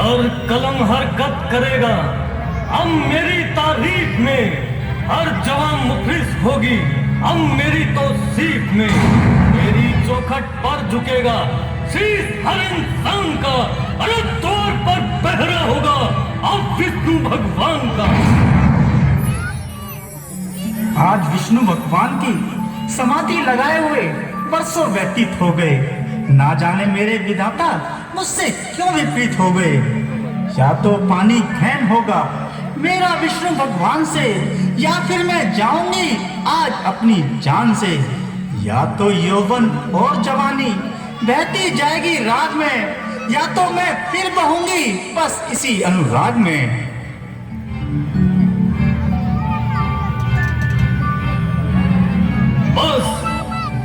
हर कलम हरकत करेगा। अब मेरी तारीफ में हर जवान मुफलिस होगी। अब मेरी तौसीफ में मेरी चौखट पर झुकेगा शीश हर इंसान का। अरे द्वार पर पहरा होगा अब विष्णु भगवान का। आज विष्णु भगवान की समाधि लगाए हुए वर्षों व्यतीत हो गए। ना जाने मेरे विधाता मुझसे क्यों विपरीत हो गए। या तो पानी घैन होगा मेरा विष्णु भगवान से, या फिर मैं जाऊंगी आज अपनी जान से। या तो यौवन और जवानी बहती जाएगी राग में, या तो मैं फिर बहूंगी बस इसी अनुराग में। बस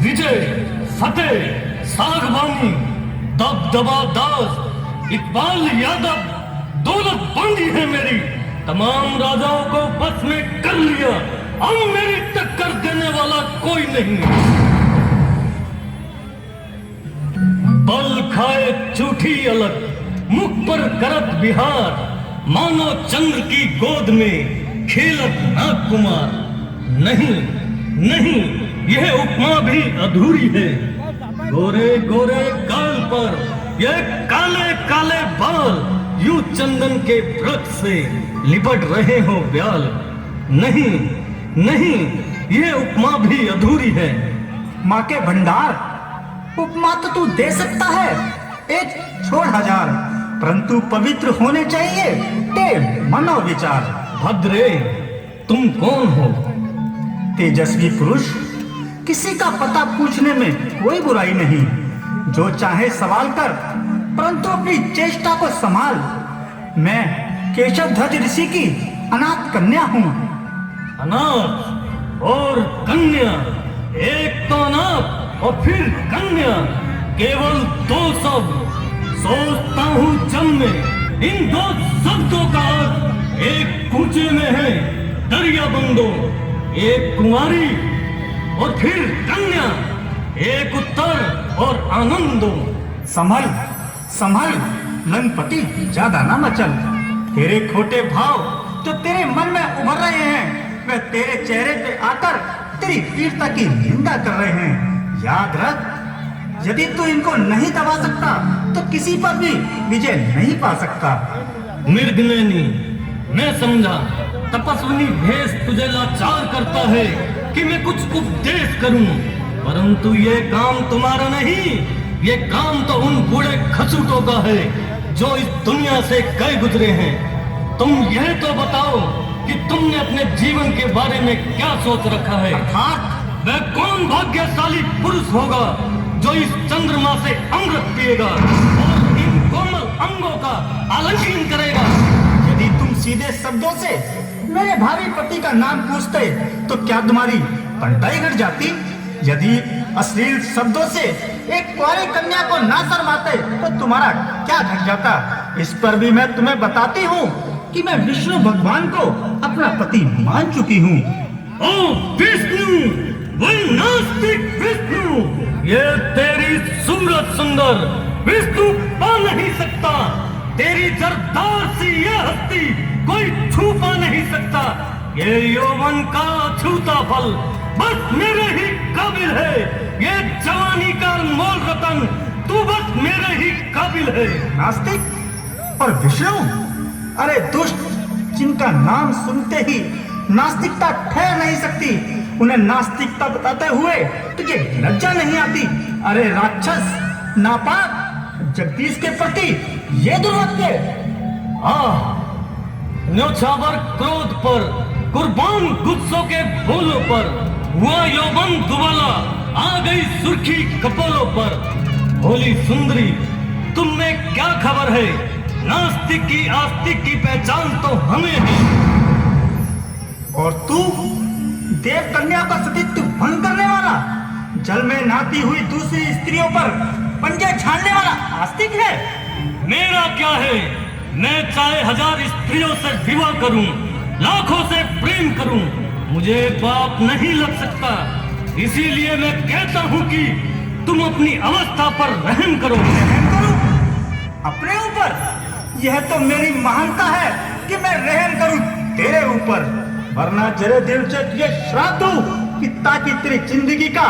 विजय फतेह सागवानी दबदबा दास इकबाल यादव दौलत बांधी है मेरी। तमाम राजाओं को बस में कर लिया। अब मेरी टक्कर देने वाला कोई नहीं। बल खाए झूठी अलग मुख पर करत बिहार। मानो चंद्र की गोद में खेलत नाग कुमार। नहीं नहीं यह उपमा भी अधूरी है। गोरे गोरे गाल पर ये काले काले बाल यूं चंदन के वृक्ष से लिपट रहे हो ब्याल। नहीं नहीं ये उपमा भी अधूरी है। माँ के भंडार उपमा तो तू दे सकता है एक छोड़ हजार, परंतु पवित्र होने चाहिए तेरे मनोविचार। भद्रे तुम कौन हो? तेजस्वी पुरुष, किसी का पता पूछने में कोई बुराई नहीं। जो चाहे सवाल कर, परंतु अपनी चेष्टा को संभाल। मैं केशव ध्वज ऋषि की अनाथ कन्या हूँ। अनाथ और कन्या, एक तो अनाथ और फिर कन्या, केवल दो शब्द सोचता हूँ जब में इन दो शब्दों का अर्थ। एक कूचे में है दरिया बंदो, एक कुंवारी और फिर कन्या, एक उत्तर और आनंदो। संभल संभल लंगपति, ज्यादा ना मचल। तेरे खोटे भाव जो तेरे मन में उभर रहे हैं, वे तेरे चेहरे पे आकर तेरी वीरता की निंदा कर रहे हैं। याद रख, यदि तू इनको नहीं दबा सकता तो किसी पर भी विजय नहीं पा सकता। मृगनयनी, मैं समझा तपस्विनी भेष तुझे लाचार करता है कि मैं कुछ उपदेश करूं, परंतु ये काम तुम्हारा नहीं। ये काम तो उन बूढ़े खसूटों का है जो इस दुनिया से गए गुजरे हैं। तुम यह तो बताओ कि तुमने अपने जीवन के बारे में क्या सोच रखा है। वह कौन भाग्यशाली पुरुष होगा जो इस चंद्रमा से अमृत पिएगा और इन कोमल अंगों का आलिंगन करेगा। यदि तुम सीधे शब्दों से मेरे भावी पति का नाम पूछते तो क्या तुम्हारी पंटाई घट जाती? यदि अश्लील शब्दों से एक कुंवारी कन्या को ना शर्माते तो तुम्हारा क्या घट जाता? इस पर भी मैं तुम्हें बताती हूँ कि मैं विष्णु भगवान को अपना पति मान चुकी हूँ। ओ विष्णु, वही नास्तिक विष्णु, ये तेरी सूरत सुंदर विष्णु पा नहीं सकता। तेरी जरदार सी ये हस्ती कोई छू पा नहीं सकता। ये यौवन का छूता फल बस मेरे ही काबिल है। ये जवानी का अनमोल रतन तू बस मेरे ही काबिल है। नास्तिक और विष्णु, अरे दुष्ट, जिनका नाम सुनते ही नास्तिकता ठहर नहीं सकती, उन्हें नास्तिकता बताते हुए तुझे लज्जा नहीं आती? अरे राक्षस, नापाक, जगदीश के प्रति ये दुर्वत्य। न्योछावर क्रोध पर, कुर्बान गुस्सों के बोलों पर, हुआ यौवन दुबाला, आ गई सुर्खी कपोलों पर। भोली सुंदरी, तुम में क्या खबर है? नास्तिक की आस्तिक की पहचान तो हमें है। और तू देव कन्या का सतीत्व भंग करने वाला, जल में नहाती हुई दूसरी स्त्रियों पर पंजे झाड़ने वाला आस्तिक है। मेरा क्या है? मैं चाहे 1000 स्त्रियों से विवाह करूं, लाखों से प्रेम करूं, मुझे पाप नहीं लग सकता। इसीलिए मैं कहता हूं कि तुम अपनी अवस्था पर रहम करो। रहम करूं अपने ऊपर? यह तो मेरी महानता है कि मैं रहम करूं तेरे ऊपर, वरना जरे दिल से तुझे श्राप दूं कि ताकि तेरी जिंदगी का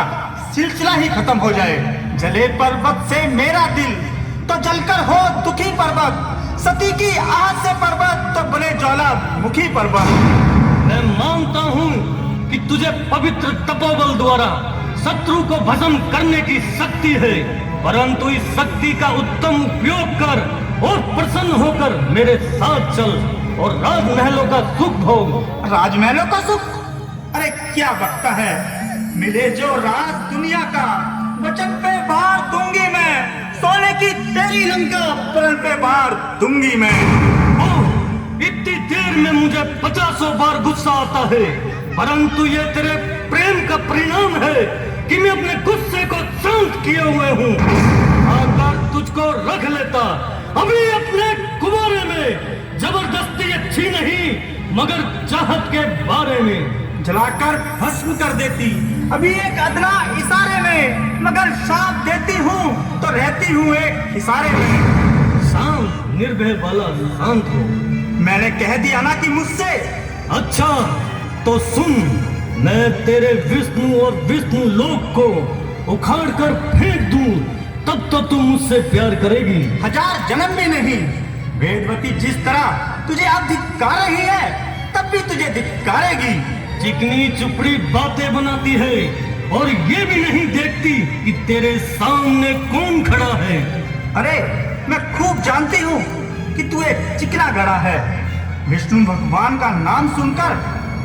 सिलसिला ही खत्म हो जाए। जले पर्वत से मेरा दिल तो जलकर हो दुखी पर्वत, सती की आह से पर्वत तो बने ज्वालामुखी पर्वत। मैं मानता हूँ कि तुझे पवित्र तपोबल द्वारा शत्रु को भस्म करने की शक्ति है, परंतु इस शक्ति का उत्तम उपयोग कर और प्रसन्न होकर मेरे साथ चल और राजमहलों का सुख भोग। राजमहलों का सुख? अरे क्या बकता है, मिले जो राज दुनिया का वचन पे बार दूंगी मैं, सोने की तेरी लंका पलंग पे बार दूंगी मैं। ओह, इतनी देर में मुझे 50 बार गुस्सा आता है, परंतु ये तेरे प्रेम का परिणाम है कि मैं अपने गुस्से को शांत किए हुए हूँ। अगर तुझको रख लेता अभी अपने कुबारे में, जबरदस्ती अच्छी नहीं मगर चाहत के बारे में, जलाकर भस्म कर देती अभी एक अदना इशारे में, मगर शाप देती हूँ तो रहती हूँ एक इशारे में। शांत निर्भय वाला शांत हो। मैंने कह दिया ना कि मुझसे। अच्छा तो सुन, मैं तेरे विष्णु और विष्णु लोक को उखाड़ कर फेंक दूं, तब तो तुम मुझसे प्यार करेगी। 1000 जन्म भी नहीं। वेदवती जिस तरह तुझे अब धिक्कार रही है, तब भी तुझे धिक्कारेगी। चिकनी चुपड़ी बातें बनाती है और ये भी नहीं देखती कि तेरे सामने कौन खड़ा है। अरे मैं खूब जानती हूँ कि तू एक चिकना गड़ा है। विष्णु भगवान का नाम सुनकर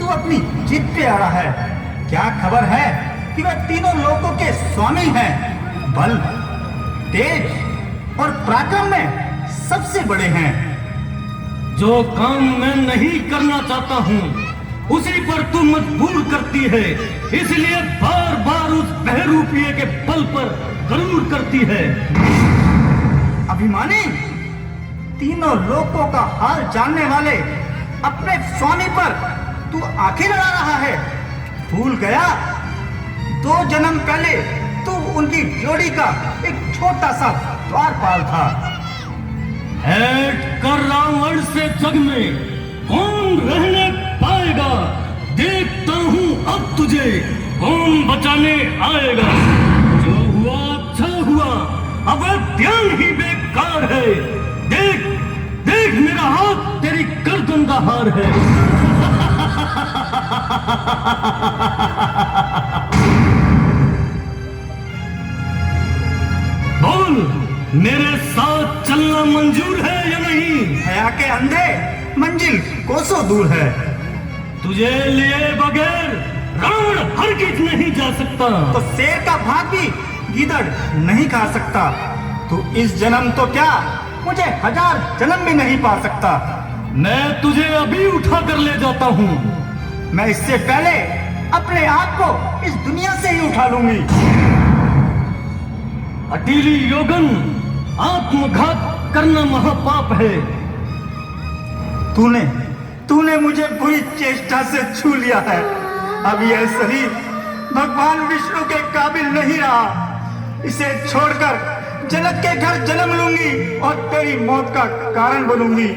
तू अपनी जिद पे आ रहा है। क्या खबर है कि वह तीनों लोकों के स्वामी हैं, बल, तेज और पराक्रम में सबसे बड़े हैं। जो काम मैं नहीं करना चाहता हूँ उसी पर तू मजबूर करती है, इसलिए बार बार उस बहरूपिये के बल पर गरूर करती है। अभिमानी, तीनों लोकों का हाल जानने वाले अपने स्वामी पर तू आंखें लड़ा रहा है। भूल गया 2 जन्म पहले तू उनकी जोड़ी का एक छोटा सा द्वारपाल था। ऐठ कर रावण से जग में कौन रहने पाएगा, देखता हूँ अब तुझे कौन बचाने आएगा। जो हुआ अच्छा हुआ, अब ध्यान ही बेकार है। देख देख मेरा हाथ तेरी गर्दन का हार है। बोल, मेरे साथ चलना मंजूर है या नहीं? हया के अंधे मंजिल कोसों दूर है। तुझे लिए बगैर रावण हरगिज नहीं जा सकता। तो शेर का भाग भी गीदड़ नहीं खा सकता। तू इस जन्म तो क्या, मुझे 1000 जन्म भी नहीं पा सकता। मैं तुझे अभी उठा कर ले जाता हूँ। मैं इससे पहले अपने आप को इस दुनिया से ही उठा लूंगी। अटीली योगन, आत्मघात करना महापाप है। तूने मुझे बुरी चेष्टा से छू लिया है। अब यह शरीर भगवान विष्णु के काबिल नहीं रहा। इसे छोड़कर जनक के घर जन्म लूंगी और तेरी मौत का कारण बनूंगी।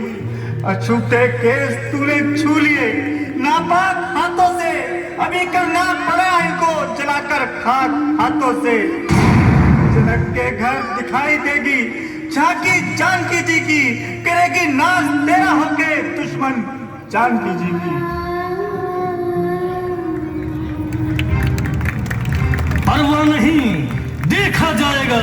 अछूते केस तूने छू लिए नापाक हाथों से, अभी करना पड़ा इनको जलाकर खाक हाथों से। जनक के घर दिखाई देगी झांकी जानकी जी की, करेगी नाज तेरा होके दुश्मन जानकी जी की। परवाह नहीं, देखा जाएगा